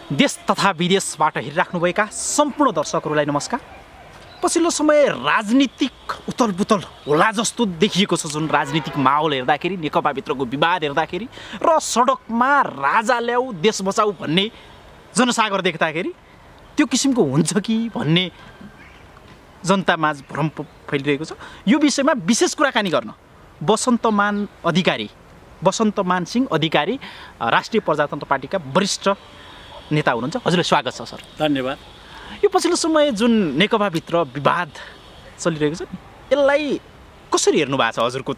देश तथा विदेशबाट हेरिराख्नुभएका सम्पूर्ण दर्शकहरूलाई नमस्कार। पछिल्लो समय राजनीतिक उथलपुथल होला जस्तो देखिएको छ। जुन राजनीतिक माहौल हेर्दाखेरि, नेकपाभित्रको विवाद हेर्दाखेरि र सडकमा राजा ल्याऊ देश बचाऊ भन्ने जनसागर देख्दाखेरि त्यो किसिमको हुन्छ कि भन्ने जनतामाझ भ्रम फैलिरहेको छ। यो विषयमा विशेष कुराकानी गर्न वसन्तमान सिंह अधिकारी राष्ट्रिय प्रजातन्त्र पार्टीका वरिष्ठ नेता हुनुहुन्छ। हजुरलाई स्वागत छ सर। धन्यवाद। यो पछिल्लो समय जुन नेकपाभित्र विवाद चलिरहेको छ यसलाई कसरी हेर्नु भएको छ हजुरको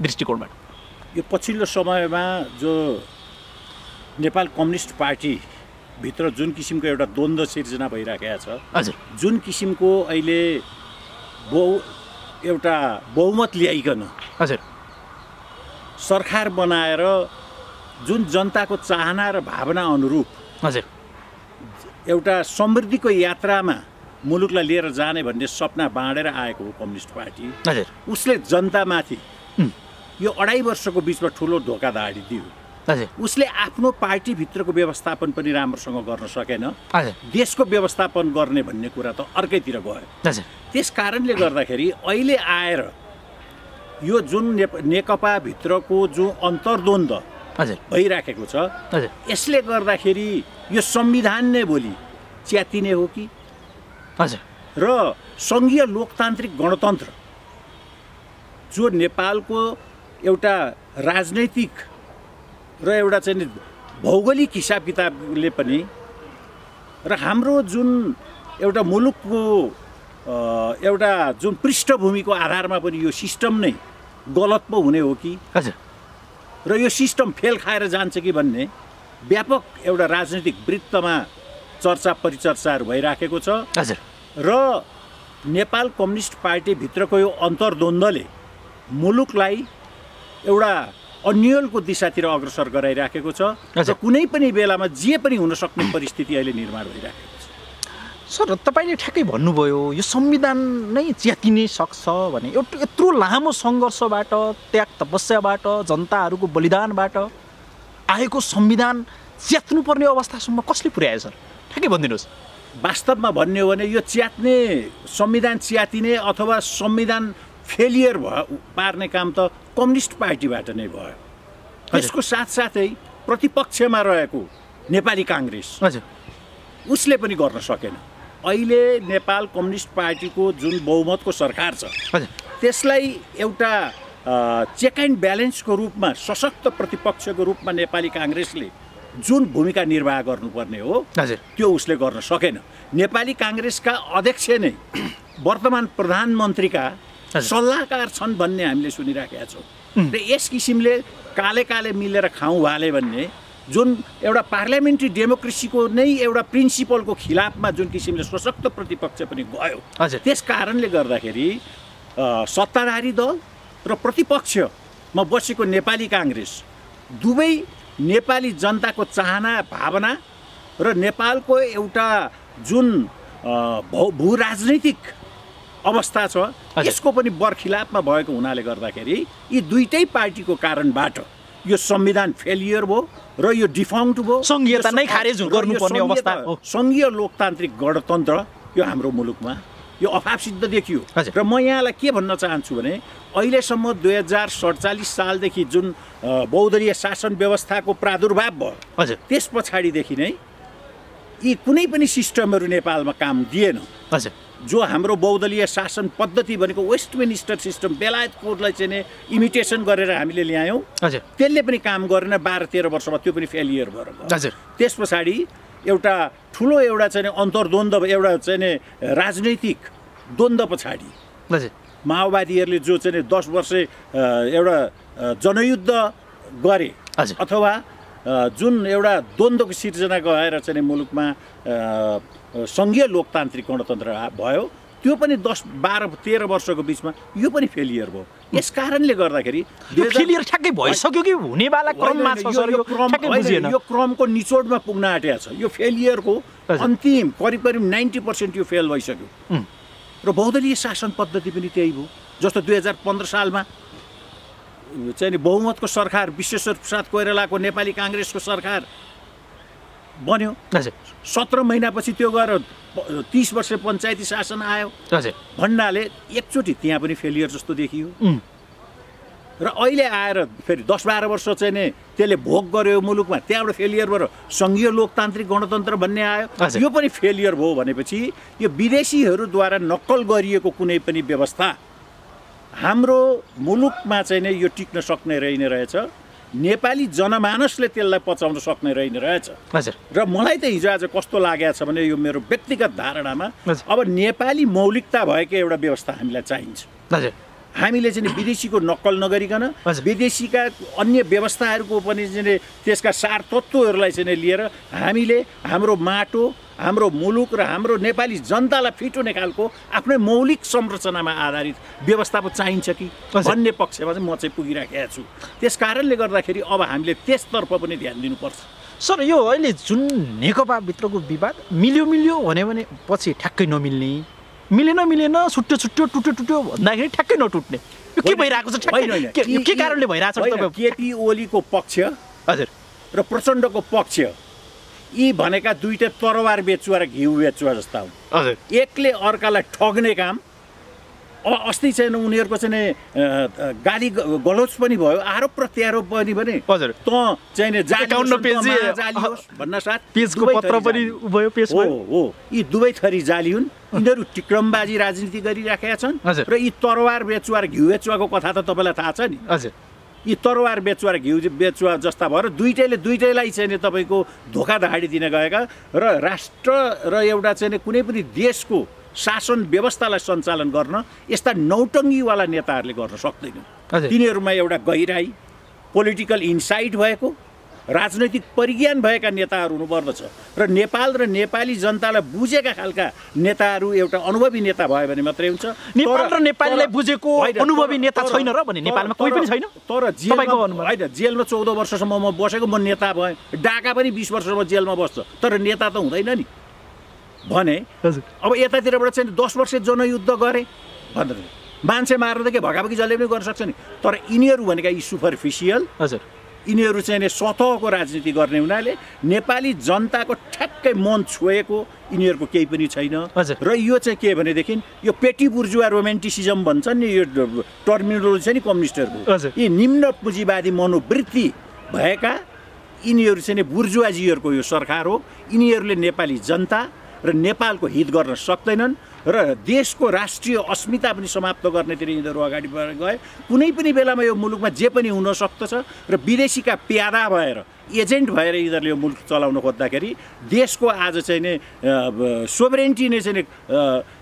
दृष्टिकोणबाट? यो पछिल्लो समयमा जो नेपाल कम्युनिस्ट पार्टी भित्र जुन किसिमको एउटा द्वन्द्व सिर्जना भइराखेको छ, हजुर, जुन किसिमको अहिले एउटा बहुमत ल्याइकन हजुर सरकार बनाएर जुन जनताको चाहना र भावना अनुरूप हजुर एउटा समृद्धिको यात्रामा मुलुकलाई लिएर जाने भन्ने सपना बाँडेर आएको हो कम्युनिस्ट पार्टी। हजुर, उसले जनतामाथि यो 2.5 वर्षको बिचमा ठुलो धोकाधडी दियो। हजुर, उसले आफ्नो पार्टीभित्रको व्यवस्थापन पनि राम्रोसँग गर्न सकेन। हजुर, देशको व्यवस्थापन गर्ने भन्ने कुरा त अर्कैतिर गयो। हजुर, त्यस कारणले गर्दाखेरि अहिले आएर यो जुन नेकपाभित्रको जो अन्तर्द्वन्द्व हजुर भइराखेको छ, हजुर, यसले गर्दाखेरि यो संविधान नै भोलि च्यातिने हो कि? हजुर, र सङ्घीय लोकतान्त्रिक गणतन्त्र जो नेपालको एउटा राजनैतिक र एउटा चाहिँ भौगोलिक हिसाब किताबले पनि र हाम्रो जुन एउटा मुलुकको एउटा जुन पृष्ठभूमिको आधारमा पनि यो सिस्टम नै गलत पो हुने हो कि? हजुर, र यो सिस्टम फेल खाएर जान्छ कि भन्ने व्यापक एउटा राजनीतिक वृत्तमा चर्चा परिचर्चाहरू भइराखेको छ। हजुर, र नेपाल कम्युनिस्ट पार्टीभित्रको यो अन्तर्द्वन्द्वले मुलुकलाई एउटा अन्यलको दिशातिर अग्रसर गराइराखेको छ र कुनै पनि बेलामा जे पनि हुन सक्ने परिस्थिति अहिले निर्माण भइराखेको छ। सर, तपाईँले ठ्याक्कै भन्नुभयो यो संविधान नै च्यातिनै सक्छ भने। एउटा यत्रो लामो सङ्घर्षबाट, त्याग तपस्याबाट, जनताहरूको बलिदानबाट आएको संविधान च्यात्नुपर्ने अवस्थासम्म कसले पुर्यायो सर? ठ्याक्कै भनिदिनुहोस्। वास्तवमा भन्ने हो भने यो च्यात्ने, संविधान च्यातिने अथवा संविधान फेलियर पार्ने काम त कम्युनिस्ट पार्टीबाट नै भयो। त्यसको साथसाथै प्रतिपक्षमा रहेको नेपाली काङ्ग्रेस, हजुर, उसले पनि गर्न सकेन। अहिले नेपाल कम्युनिस्ट पार्टीको जुन बहुमतको सरकार छ, त्यसलाई एउटा चेक एन्ड ब्यालेन्सको रूपमा, सशक्त प्रतिपक्षको रूपमा नेपाली काङ्ग्रेसले जुन भूमिका निर्वाह गर्नुपर्ने हो, त्यो उसले गर्न सकेन। नेपाली काङ्ग्रेसका अध्यक्ष नै वर्तमान प्रधानमन्त्रीका सल्लाहकार छन् भन्ने हामीले सुनिराखेका छौँ। र यस किसिमले काले काले मिलेर खाउँ भाले भन्ने जुन एउटा पार्लियामेन्ट्री डेमोक्रेसीको नै एउटा प्रिन्सिपलको खिलाफमा जुन किसिमले सशक्त प्रतिपक्ष पनि गयो, त्यस कारणले गर्दाखेरि सत्ताधारी दल र प्रतिपक्षमा बसेको नेपाली काङ्ग्रेस दुवै नेपाली जनताको चाहना भावना र नेपालको एउटा जुन भू राजनैतिक अवस्था छ, यसको पनि बरखिलाफमा भएको हुनाले गर्दाखेरि यी दुईटै पार्टीको कारणबाट यो संविधान फेलियर भयो र यो डिफङ्क्ट भयो। संघीयता नै खारेज गर्नुपर्ने अवस्था हो। सङ्घीय लोकतान्त्रिक गणतन्त्र यो हाम्रो मुलुकमा यो अभाव सिद्ध देखियो। र म यहाँलाई के भन्न चाहन्छु भने अहिलेसम्म 2047 सालदेखि जुन बहुदलीय शासन व्यवस्थाको प्रादुर्भाव भयो, त्यस पछाडिदेखि नै यी कुनै पनि सिस्टमहरू नेपालमा काम दिएन। जो हाम्रो बहुदलीय शासन पद्धति भनेको वेस्टमिनिस्टर सिस्टम, बेलायतकोलाई चाहिँ इमिटेसन गरेर हामीले ल्यायौँ, त्यसले पनि काम गरेन। 12-13 वर्षमा त्यो पनि फेलियर भएर गयो। त्यस पछाडि एउटा ठुलो एउटा चाहिँ अन्तर्द्वन्द्व, एउटा चाहिँ राजनैतिक द्वन्द्व पछाडि माओवादीहरूले जो चाहिँ 10 वर्ष एउटा जनयुद्ध गरे अथवा जुन एउटा द्वन्द्वको सिर्जना गएर चाहिँ मुलुकमा सङ्घीय लोकतान्त्रिक गणतन्त्र भयो, त्यो पनि 10-12-13 वर्षको बिचमा यो पनि फेलियर भयो। यस कारणले गर्दाखेरि फेलियर ठ्याक्कै भइसक्यो कि हुनेवाला क्रममा छ सर? यो क्रमको निचोडमा पुग्न आँटेको छ। यो फेलियरको अन्तिम करिब 90% यो फेल भइसक्यो। र बहुदलीय शासन पद्धति पनि त्यही भयो। जस्तो 2015 सालमा चाहिँ बहुमतको सरकार, विश्वेश्वर प्रसाद कोइरालाको नेपाली काङ्ग्रेसको सरकार बन्यो। हजुर 17 महिनापछि त्यो गएर 30 वर्ष पञ्चायती शासन आयो हजुर भन्नाले एकचोटि त्यहाँ पनि फेलियर जस्तो देखियो। र अहिले आएर फेरि 10-12 वर्ष चाहिँ नि त्यसले भोग गर्यो मुलुकमा, त्यहाँबाट फेलियर भएर सङ्घीय लोकतान्त्रिक गणतन्त्र भन्ने आयो, यो पनि फेलियर भयो भनेपछि यो विदेशीहरूद्वारा नक्कल गरिएको कुनै पनि व्यवस्था हाम्रो मुलुकमा चाहिँ नै यो टिक्न सक्ने रहेछ। नेपाली जनमानसले त्यसलाई पचाउन सक्ने रहेछ। हजुर र मलाई त हिजो आज कस्तो लागेको छ भने यो मेरो व्यक्तिगत धारणामा अब नेपाली मौलिकता भएको एउटा व्यवस्था हामीलाई चाहिन्छ। हजुर हामीले चाहिँ विदेशीको नक्कल नगरिकन विदेशीका अन्य व्यवस्थाहरूको पनि चाहिँ त्यसका सार तत्त्वहरूलाई चाहिँ लिएर हामीले हाम्रो माटो, हाम्रो मुलुक र हाम्रो नेपाली जनतालाई फिट हुने खालको आफ्नै मौलिक संरचनामा आधारित व्यवस्था पो चाहिन्छ कि भन्ने पक्षमा चाहिँ म चाहिँ पुगिराखेको छु। त्यस कारणले गर्दाखेरि अब हामीले त्यसतर्फ पनि ध्यान दिनुपर्छ। सर यो अहिले जुन नेकपाभित्रको विवाद मिल्यो भने पछि ठ्याक्कै नमिल्ने, मिलेन छुट्यो टुट्यो भन्दाखेरि ठ्याक्कै नटुट्ने, यो के भइरहेको छ? के कारणले भइरहेको छ? केपी ओलीको पक्ष हजुर र प्रचण्डको पक्ष यी भनेका दुईटा तरवार बेचुवा र घिउ बेचुवा जस्ता हुन्। हजुर एकले अर्कालाई ठग्ने काम। अब अस्ति चाहिँ उनीहरूको चाहिँ गाली गलौज पनि भयो, आरोप प्रत्यारोप पनि भने हजुर त चाहिँ 51 पेज भन्न साथ पेजको पत्र पनि भयो, पेज हो यी दुवै थरी जाली हुन्। यिनीहरू टिक्रमबाजी राजनीति गरिराखेका छन् र यी तरवार बेचुवा र घिउ बेचुवाको कथा त तपाईँलाई थाहा छ नि। हजुर यी तरवार बेचुवा र घिउ बेचुवा जस्ता भएर दुईटैलाई चाहिँ तपाईँको धोकाधडी दिन गएका र राष्ट्र र एउटा चाहिँ कुनै पनि देशको शासन व्यवस्थालाई सञ्चालन गर्न यस्ता नौटङ्गीवाला नेताहरूले गर्न सक्दैनन्। तिनीहरूमा एउटा गहिराई, पोलिटिकल इन्साइट भएको, राजनैतिक परिज्ञान भएका नेताहरू हुनुपर्दछ र नेपाल र नेपाली जनतालाई बुझेका खालका नेताहरू एउटा अनुभवी नेता भयो भने मात्रै हुन्छ। नेपाल र नेपालीलाई बुझेको अनुभवी नेता छैन र भने नेपालमा कोही पनि छैन। तर जेलमा 14 वर्षसम्म म बसेको, म नेता भएँ। डाका पनि 20 वर्षसम्म जेलमा बस्छ, तर नेता त हुँदैन नि भने। अब यतातिरबाट चाहिँ 10 वर्ष जनयुद्ध गरे भनेर मान्छे मार्न त के भगाभगी जसले पनि गर्न सक्छ नि। तर यिनीहरू भनेका यी सुपरफिसियल, हजुर यिनीहरू चाहिँ सतहको राजनीति गर्ने हुनाले नेपाली जनताको ठ्याक्कै मन छोएको यिनीहरूको केही पनि छैन। र यो चाहिँ के भनेदेखि यो पेटी बुर्जुवा रोमेन्टिसिजम भन्छन् नि, यो टर्मिनोलोजी छ नि कम्युनिस्टहरूको, यी निम्न पुँजीवादी मनोवृत्ति भएका यिनीहरू चाहिँ बुर्जुवाजीहरूको यो सरकार हो। यिनीहरूले नेपाली जनता र नेपालको हित गर्न सक्दैनन् र देशको राष्ट्रिय अस्मिता पनि समाप्त गर्नेतिर यिनीहरू अगाडि बढेर गए। कुनै पनि बेलामा यो मुलुकमा जे पनि हुन सक्दछ र विदेशीका प्यादा भएर, एजेन्ट भएर यिनीहरूले यो मुलुक चलाउन खोज्दाखेरि देशको आज चाहिँ नै सोभरेन्टी नै चाहिँ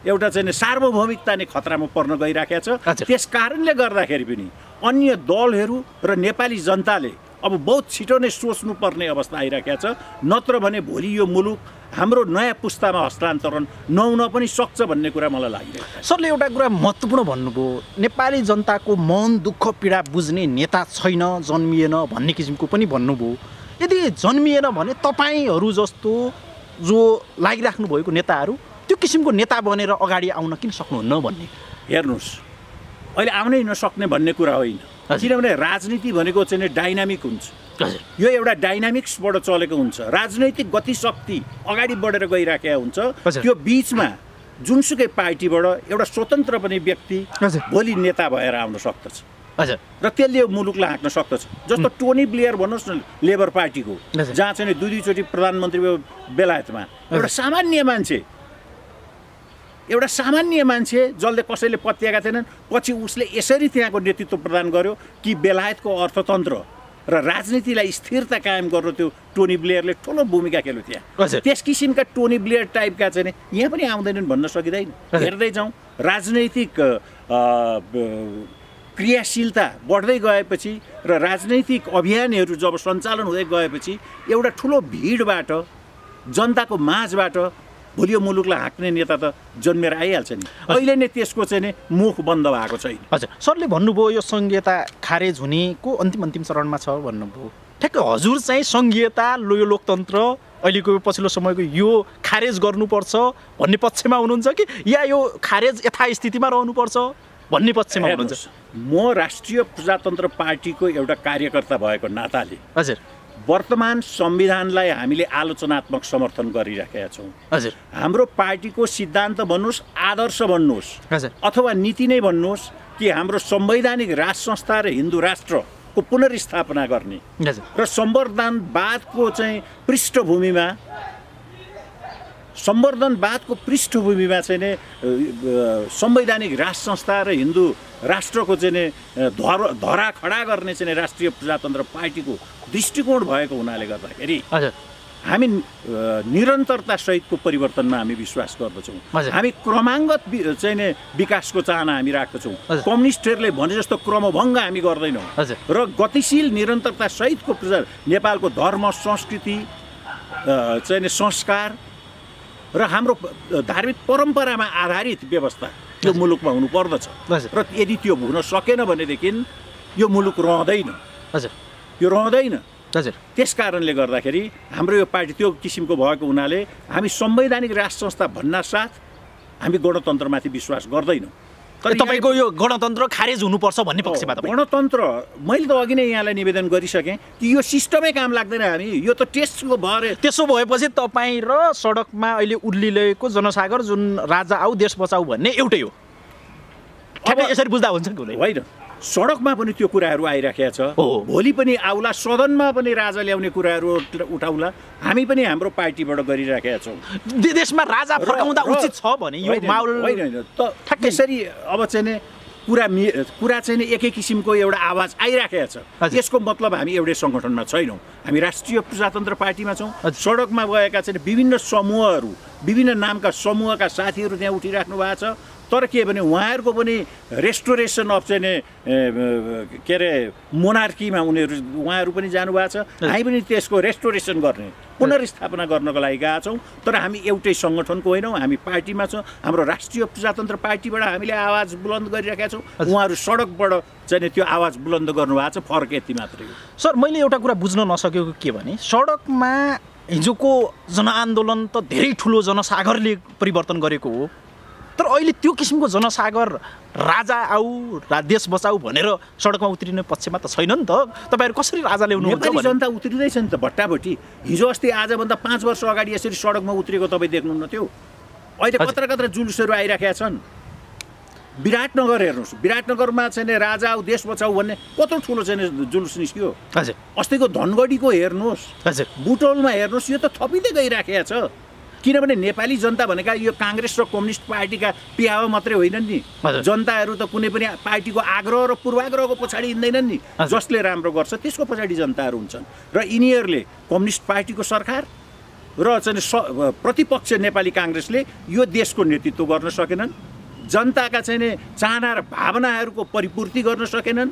एउटा चाहिँ सार्वभौमिकता नै खतरामा पर्न गइराखेको छ। त्यस कारणले गर्दाखेरि पनि अन्य दलहरू र नेपाली जनताले अब बहुत छिटो नै सोच्नुपर्ने अवस्था आइराखेको छ। नत्र भने भोलि यो मुलुक हाम्रो नयाँ पुस्तामा हस्तान्तरण नहुन पनि सक्छ भन्ने कुरा मलाई लागिरहेको छ। सरले एउटा कुरा महत्त्वपूर्ण भन्नुभयो, नेपाली जनताको मन दुःख पीडा बुझ्ने नेता छैन, जन्मिएन भन्ने किसिमको पनि भन्नुभयो। यदि जन्मिएन भने तपाईँहरू जस्तो जो लागिराख्नु भएको नेताहरू त्यो किसिमको नेता बनेर अगाडि आउन किन सक्नुहुन्न भन्ने। हेर्नुहोस्, अहिले आउनै नसक्ने भन्ने कुरा होइन, किनभने राजनीति भनेको चाहिँ डाइनामिक हुन्छ। यो एउटा डाइनामिक्सबाट चलेको हुन्छ। राजनैतिक गतिशक्ति अगाडि बढेर गइराखेको हुन्छ। त्यो बिचमा जुनसुकै पार्टीबाट एउटा स्वतन्त्र पनि व्यक्ति भोलि नेता भएर आउन सक्दछ र त्यसले यो मुलुकलाई हाँक्न सक्दछ। जस्तो टोनी ब्लेयर भन्नुहोस् न, लेबर पार्टीको, जहाँ चाहिँ दुई-दुईचोटि प्रधानमन्त्री बेलायतमा, एउटा सामान्य मान्छे जसले कसैले पत्याएका थिएनन्, पछि उसले यसरी त्यहाँको नेतृत्व प्रदान गर्यो कि बेलायतको अर्थतन्त्र र राजनीतिलाई स्थिरता कायम गर्न त्यो टोनी ब्लेयरले ठुलो भूमिका खेल्यो त्यहाँ। त्यस किसिमका टोनी ब्लेयर टाइपका चाहिँ यहाँ पनि आउँदैनन् भन्न सकिँदैन। हेर्दै जाउँ, राजनैतिक क्रियाशीलता बढ्दै गएपछि र राजनैतिक अभियानहरू जब सञ्चालन हुँदै गएपछि एउटा ठुलो भिडबाट, जनताको माझबाट भोलि यो मुलुकलाई हाँक्ने नेता त जन्मेर आइहाल्छ नि। अहिले नै त्यसको चाहिँ नि मुख बन्द भएको छैन। हजुर, सरले भन्नुभयो यो संघीयता खारेज हुनेको अन्तिम चरणमा छ भन्नुभयो। ठ्याक्कै हजुर चाहिँ संघीयता, यो लोकतन्त्र, अहिलेको पछिल्लो समयको यो खारेज गर्नुपर्छ भन्ने पक्षमा हुनुहुन्छ कि या यो खारेज यथास्थितिमा रहनुपर्छ भन्ने पक्षमा हुनुहुन्छ? म राष्ट्रिय प्रजातन्त्र पार्टीको एउटा कार्यकर्ता भएको नाताले हजुर वर्तमान संविधानलाई हामीले आलोचनात्मक समर्थन गरिराखेका छौँ। हजुर हाम्रो पार्टीको सिद्धान्त भन्नुहोस्, आदर्श भन्नुहोस्, हजुर अथवा नीति नै भन्नुहोस् कि हाम्रो संवैधानिक राज संस्था र हिन्दू राष्ट्रको पुनर्स्थापना गर्ने हजुर र संवर्धनवादको चाहिँ पृष्ठभूमिमा चाहिँ नि संवैधानिक राज संस्था र हिन्दू राष्ट्रको चाहिँ नि धरा खडा गर्ने चाहिँ राष्ट्रिय प्रजातन्त्र पार्टीको दृष्टिकोण भएको हुनाले गर्दाखेरि हामी निरन्तरता सहितको परिवर्तनमा हामी विश्वास गर्दछौँ। हामी क्रमाङ्गत चाहिँ नि विकासको चाहना हामी राख्दछौँ। कम्युनिस्टहरूले भने जस्तो क्रमभङ्ग हामी गर्दैनौँ र गतिशील निरन्तरता सहितको नेपालको धर्म संस्कृति चाहिँ नि संस्कार र हाम्रो धार्मिक परम्परामा आधारित व्यवस्था यो मुलुकमा हुनुपर्दछ र यदि त्यो हुन सकेन भनेदेखि यो मुलुक रहँदैन। यो रहँदैन। त्यस कारणले गर्दाखेरि हाम्रो यो पार्टी त्यो किसिमको भएको हुनाले हामी संवैधानिक राज संस्था भन्नासाथ हामी गणतन्त्रमाथि विश्वास गर्दैनौँ। तपाईँको यो गणतन्त्र खारेज हुनुपर्छ भन्ने पक्षमा गणतन्त्र मैले त अघि नै यहाँलाई निवेदन गरिसकेँ कि यो सिस्टमै काम लाग्दैन। हामी यो त टेस्टको भएर त्यसो भएपछि तपाईँ र सडकमा अहिले उर्लिरहेको जनसागर जुन राजा आऊ देश बचाऊ भन्ने एउटै हो। ठ्याक्कै यसरी बुझ्दा हुन्छ कि होइन? सडकमा पनि त्यो कुराहरू आइराखेको छ। भोलि पनि आउला, सदनमा पनि राजा ल्याउने कुराहरू उठाउला। हामी पनि हाम्रो पार्टीबाट गरिराखेका छौँ। देशमा राजा फर्काउँदा उचित छ भने यो माहौल होइन त त्यसरी अब चाहिँ नि कुरा चाहिँ नि एकै किसिमको एउटा आवाज आइराखेको छ। यसको मतलब हामी एउटै सङ्गठनमा छैनौँ। हामी राष्ट्रिय प्रजातन्त्र पार्टीमा छौँ। सडकमा गएका चाहिँ विभिन्न समूहहरू, विभिन्न नामका समूहका साथीहरू त्यहाँ उठिराख्नु भएको छ। तर के भने उहाँहरूको पनि रेस्टोरेसन अफ चाहिँ नि के अरे मोनार्कीमा उहाँहरू पनि जानुभएको छ। हामी पनि त्यसको रेस्टोरेसन गर्ने, पुनर्स्थापना गर्नको लागि गएका छौँ। तर हामी एउटै सङ्गठनको होइनौँ। हामी पार्टीमा छौँ। हाम्रो राष्ट्रिय प्रजातन्त्र पार्टीबाट हामीले आवाज बुलन्द गरिराखेका छौँ। उहाँहरू सडकबाट चाहिँ त्यो आवाज बुलन्द गर्नुभएको छ। फरक यति मात्रै हो। सर, मैले एउटा कुरा बुझ्न नसकेको के भने सडकमा हिजोको जनआन्दोलन त धेरै ठुलो जनसागरले परिवर्तन गरेको हो। तर अहिले त्यो किसिमको जनसागर राजा आऊ देश बचाऊ भनेर सडकमा उत्रिने पक्षमा त छैन नि त। तपाईँहरू कसरी राजा ल्याउनु? नेपाली जनता उत्रिँदैछ नि त भट्टाभट्टी। हिजो अस्ति आजभन्दा 5 वर्ष अगाडि यसरी सडकमा उत्रिएको तपाईँ देख्नुहुन्न थियो? अहिले कत्र कत्र जुलुसहरू आइराखेका छन्। विराटनगर हेर्नुहोस्, विराटनगरमा चाहिँ राजा आऊ देश बचाऊ भन्ने कत्रो ठुलो चाहिँ जुलुस निस्क्यो। अस्तिको धनगढीको हेर्नुहोस्, बुटौलमा हेर्नुहोस्, यो त थपिँदै गइराखेको छ। किनभने नेपाली जनता भनेका यो काङ्ग्रेस र कम्युनिस्ट पार्टीका पियावा मात्रै होइनन् नि। जनताहरू त कुनै पनि पार्टीको आग्रह र पूर्वाग्रहको पछाडि हिँड्दैनन् नि। जसले राम्रो गर्छ त्यसको पछाडि जनताहरू हुन्छन्। र यिनीहरूले कम्युनिस्ट पार्टीको सरकार र चाहिँ प्रतिपक्ष नेपाली काङ्ग्रेसले यो देशको नेतृत्व गर्न सकेनन्। जनताका चाहिँ चाहना र भावनाहरूको परिपूर्ति गर्न सकेनन्।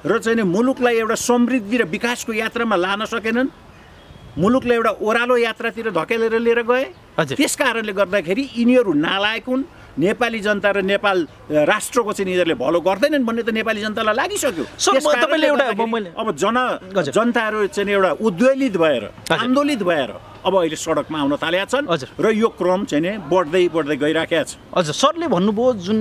र चाहिँ मुलुकलाई एउटा समृद्धि र विकासको यात्रामा लान सकेनन्। मुलुकलाई एउटा ओह्रालो यात्रातिर धकेलेर लिएर गए। त्यस कारणले गर्दाखेरि यिनीहरू नालायक हुन्। नेपाली जनता र नेपाल राष्ट्रको चाहिँ यिनीहरूले भलो गर्दैनन् भन्ने त नेपाली जनतालाई लागिसक्यो। अब जनताहरू चाहिँ एउटा उद्वेलित भएर, आन्दोलित भएर अब अहिले सडकमा आउन थालेका छन् र यो क्रम चाहिँ नि बढ्दै गइराखेको छ। हजुर, सरले भन्नुभयो जुन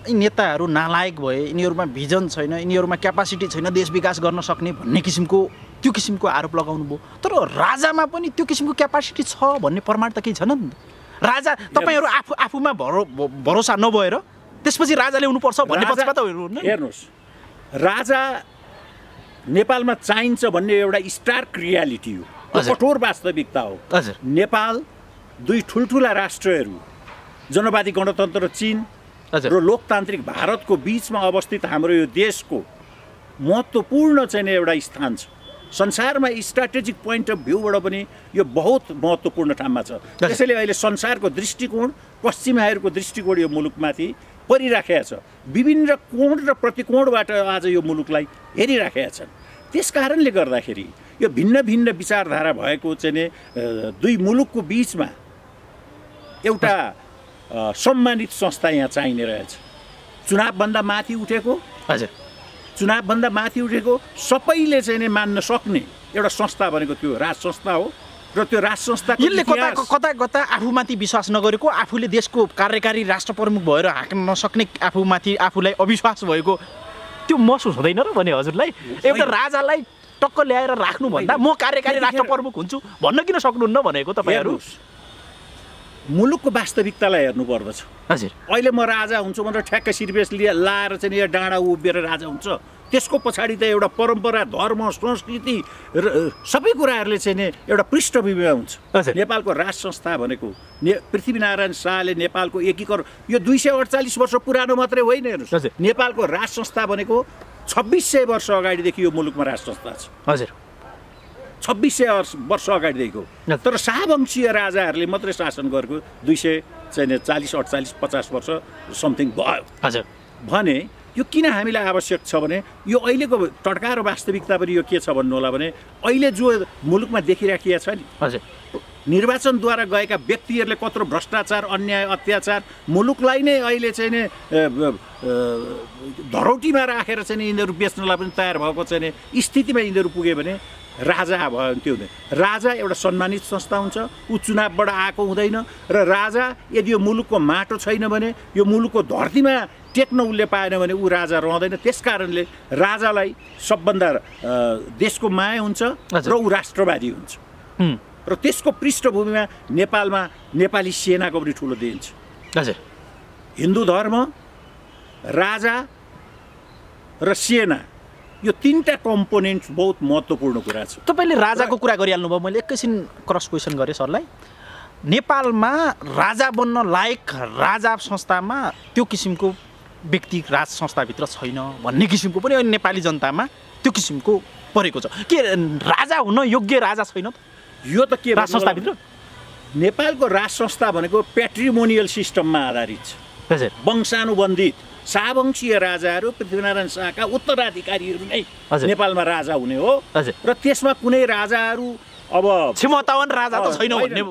नेताहरू नालायक भए, यिनीहरूमा भिजन छैन, यिनीहरूमा क्यापासिटी छैन देश विकास गर्न सक्ने भन्ने त्यो किसिमको आरोप लगाउनु भयो। तर राजामा पनि त्यो किसिमको क्यापासिटी छ भन्ने प्रमाण त केही छैन नि। राजा तपाईँहरू आफूमा भरोसा नभएर त्यसपछि राजा ल्याउनुपर्छ भन्ने पक्षमा त हेर्नुहोस्, राजा नेपालमा चाहिन्छ भन्ने एउटा स्टार्क रियालिटी हो, कठोर वास्तविकता हो। नेपाल दुई ठुल्ठुला राष्ट्रहरू जनवादी गणतन्त्र चीन र लोकतान्त्रिक भारतको बीचमा अवस्थित हाम्रो यो देशको महत्त्वपूर्ण चाहिँ एउटा स्थान छ। संसारमा स्ट्राटेजिक पोइन्ट अफ भ्यूबाट पनि यो बहुत महत्त्वपूर्ण ठाउँमा छ। त्यसैले अहिले संसारको दृष्टिकोण, पश्चिमाहरूको दृष्टिकोण यो मुलुकमाथि परिराखेका छ। विभिन्न कोण र प्रतिकोणबाट आज यो मुलुकलाई हेरिराखेका छन्। त्यस कारणले गर्दाखेरि यो भिन्न भिन्न विचारधारा भएको चाहिँ दुई मुलुकको बिचमा एउटा सम्मानित संस्था यहाँ चाहिने रहेछ। चुनावभन्दा माथि उठेको, चुनावभन्दा माथि उठेको सबैले चाहिँ मान्न सक्ने एउटा संस्था भनेको त्यो राज संस्था हो। र त्यो राज संस्थाको कता कता आफूमाथि विश्वास नगरेको, आफूले देशको कार्यकारी राष्ट्र प्रमुख भएर हाँक्न नसक्ने, आफूमाथि आफूलाई अविश्वास भएको त्यो महसुस हुँदैन र भने हजुरलाई? एउटा राजालाई टक्क ल्याएर राख्नुभन्दा म कार्यकारी राष्ट्र प्रमुख हुन्छु भन्न किन सक्नुहुन्न भनेको तपाईँहरू? मुलुकको वास्तविकतालाई हेर्नुपर्दछ। हजुर, अहिले म राजा हुन्छु भनेर ठ्याक्क सिरबेस लाएर चाहिँ यहाँ डाँडा उभिएर राजा हुन्छ, त्यसको पछाडि त एउटा परम्परा, धर्म, संस्कृति र सबै कुराहरूले चाहिँ नि एउटा पृष्ठभूमिमा हुन्छ। नेपालको राज संस्था भनेको पृथ्वीनारायण शाहले नेपालको एकीकरण, यो 248 वर्ष पुरानो मात्रै होइन। हेर्नुहोस्, नेपालको राज संस्था भनेको 2600 वर्ष अगाडिदेखि यो मुलुकमा राज संस्था छ। हजुर, 2600 वर्ष अगाडिदेखिको। तर शाहवंशीय राजाहरूले मात्रै शासन गरेको 240-48-50 वर्ष समथिङ भयो। हजुर, भने यो किन हामीलाई आवश्यक छ भने यो अहिलेको टड्का र वास्तविकता पनि यो के छ भन्नु होला भने अहिले जो मुलुकमा देखिराखिया छ नि, हजुर, निर्वाचनद्वारा गएका व्यक्तिहरूले कत्रो भ्रष्टाचार, अन्याय, अत्याचार, मुलुकलाई नै अहिले चाहिँ नि धरौटीमा राखेर चाहिँ यिनीहरू बेच्नलाई पनि तयार भएको चाहिँ स्थितिमा यिनीहरू पुगे भने राजा भयो त्यो हुँदैन। राजा एउटा सम्मानित संस्था हुन्छ, ऊ चुनावबाट आएको हुँदैन। र राजा यदि यो मुलुकको माटो छैन भने, यो मुलुकको धरतीमा टेक्न उसले पाएन भने ऊ राजा रहँदैन। त्यस कारणले राजालाई सबभन्दा देशको माया हुन्छ र ऊ राष्ट्रवादी हुन्छ। र त्यसको पृष्ठभूमिमा नेपालमा नेपाली सेनाको पनि ठुलो देन छ। हजुर, हिन्दू धर्म, राजा र सेना, यो तीनटा कम्पोनेन्ट बहुत महत्त्वपूर्ण कुरा छ। तपाईँले राजाको कुरा गरिहाल्नुभयो, मैले एकैछिन क्रस क्वेसन गरेँ सरलाई। नेपालमा राजा बन्न लायक राजा संस्थामा त्यो किसिमको व्यक्ति राज संस्थाभित्र छैन भन्ने किसिमको पनि अहिले नेपाली जनतामा त्यो किसिमको परेको छ। के राजा हुन योग्य राजा छैन त? यो त के राज संस्थाभित्र नेपालको राज संस्था भनेको प्याट्रिमोनियल सिस्टममा आधारित छ। हजुर, वंशानुबन्धित शाहवंशीय राजाहरू, पृथ्वीनारायण शाहका उत्तराधिकारीहरू नै नेपालमा राजा हुने हो। र त्यसमा कुनै राजाहरू अब क्षमतावान राजा त छैन भन्ने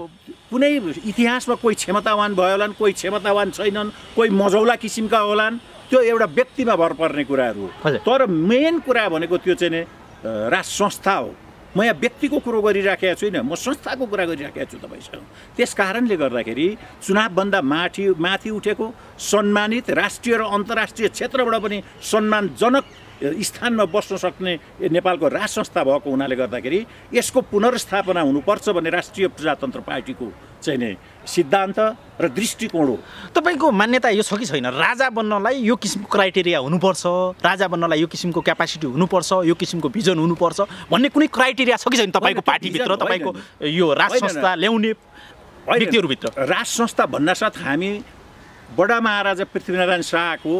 कुनै इतिहासमा कोही क्षमतावान भयो होलान्, कोही क्षमतावान छैनन्, कोही मझौला किसिमका होलान्, त्यो एउटा व्यक्तिमा भर पर्ने कुराहरू हो। तर मेन कुरा भनेको त्यो चाहिँ नि राज संस्था हो। म यहाँ व्यक्तिको कुरो गरिराखेको छुइनँ, म संस्थाको कुरा गरिराखेको छु तपाईँसँग। त्यस कारणले गर्दाखेरि चुनावभन्दा माथि उठेको सम्मानित राष्ट्रिय र अन्तर्राष्ट्रिय क्षेत्रबाट पनि सम्मानजनक स्थानमा बस्न सक्ने नेपालको राज संस्था भएको हुनाले गर्दाखेरि यसको पुनर्स्थापना हुनुपर्छ भन्ने राष्ट्रिय प्रजातन्त्र पार्टीको चाहिँ नि सिद्धान्त र दृष्टिकोण हो। तपाईँको मान्यता यो छ कि छैन, राजा बन्नलाई यो किसिमको क्राइटेरिया हुनुपर्छ, राजा बन्नलाई यो किसिमको क्यापासिटी हुनुपर्छ, यो किसिमको भिजन हुनुपर्छ भन्ने कुनै क्राइटेरिया छ कि छैन तपाईँको पार्टीभित्र, तपाईँको यो राज संस्था ल्याउने व्यक्तिहरूभित्र? राज संस्था भन्नासाथ हामी बडा महाराजा पृथ्वीनारायण शाहको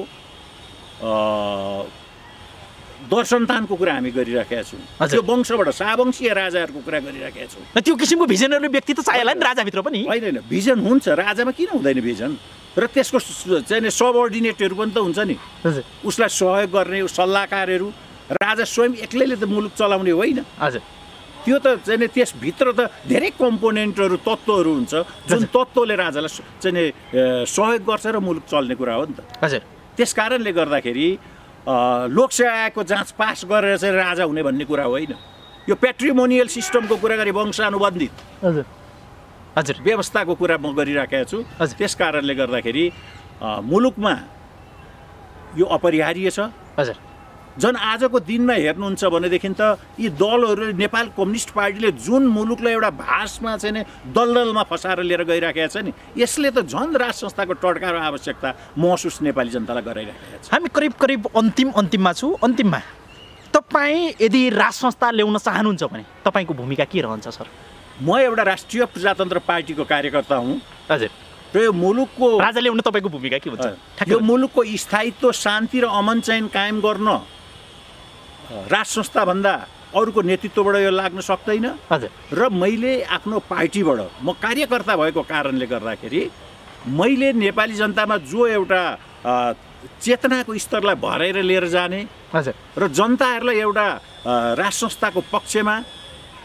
दर्शनतानको कुरा हामी गरिराखेका छौँ। त्यो वंशबाट शाहवंशीय राजाहरूको कुरा गरिराखेका छौँ। त्यो किसिमको भिजनहरू व्यक्ति त चाहिएला नि राजाभित्र पनि? होइन, भिजन हुन्छ, राजामा किन हुँदैन भिजन? र त्यसको चाहिँ सबअर्डिनेटहरू पनि त हुन्छ नि, उसलाई सहयोग गर्ने सल्लाहकारहरू। राजा स्वयं एक्लैले त मुलुक चलाउने होइन। हजुर, त्यो त चाहिँ त्यसभित्र त धेरै कम्पोनेन्टहरू, तत्त्वहरू हुन्छ जुन तत्त्वले राजालाई चाहिँ सहयोग गर्छ र मुलुक चल्ने कुरा हो नि त। हजुर, त्यस कारणले गर्दाखेरि लोकसेवा आयोगको जाँच पास गरेर चाहिँ राजा हुने भन्ने कुरा होइन। यो प्याट्रिमोनियल सिस्टमको कुरा गरी वंशानुबन्धित हजुर हजुर व्यवस्थाको कुरा म गरिराखेको छु। त्यस कारणले गर्दाखेरि मुलुकमा यो अपरिहार्य छ। हजुर, जन आजको दिनमा हेर्नुहुन्छ भनेदेखि त यी दलहरू, नेपाल कम्युनिस्ट पार्टीले जुन मुलुकलाई एउटा भासमा चाहिँ नि दलदलमा फसाएर लिएर गइराखेको छ नि, यसले त झन् राज संस्थाको टड्का र आवश्यकता महसुस नेपाली जनतालाई गराइराखेको छ। हामी करिब अन्तिममा छु। अन्तिममा तपाईँ यदि राज संस्था ल्याउन चाहनुहुन्छ भने तपाईँको भूमिका के रहन्छ सर? म एउटा राष्ट्रिय प्रजातन्त्र पार्टीको कार्यकर्ता हुँ। हजुर, र यो मुलुकको राजा ल्याउन तपाईँको भूमिका के हुन्छ? यो मुलुकको स्थायित्व, शान्ति र अमन चयन कायम गर्न राज संस्थाभन्दा अरूको नेतृत्वबाट यो लाग्न सक्दैन। हजुर, र मैले आफ्नो पार्टीबाट, म कार्यकर्ता भएको कारणले गर्दाखेरि मैले नेपाली जनतामा जो एउटा चेतनाको स्तरलाई भराएर लिएर जाने, हजुर, र जनताहरूलाई एउटा राज संस्थाको पक्षमा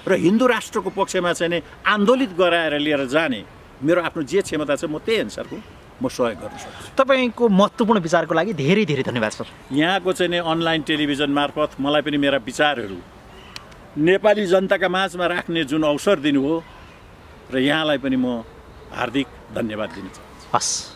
र हिन्दू राष्ट्रको पक्षमा चाहिँ नि आन्दोलित गराएर लिएर जाने मेरो आफ्नो जे क्षमता छ म त्यही अनुसारको म सहयोग गर्न सक्छु। तपाईँको महत्त्वपूर्ण विचारको लागि धेरै धेरै धन्यवाद सर। यहाँको चाहिँ नि अनलाइन टेलिभिजन मार्फत मलाई पनि मेरा विचारहरू नेपाली जनताका माझमा राख्ने जुन अवसर दिनुभयो, र यहाँलाई पनि म हार्दिक धन्यवाद दिन चाहन्छु। हस्।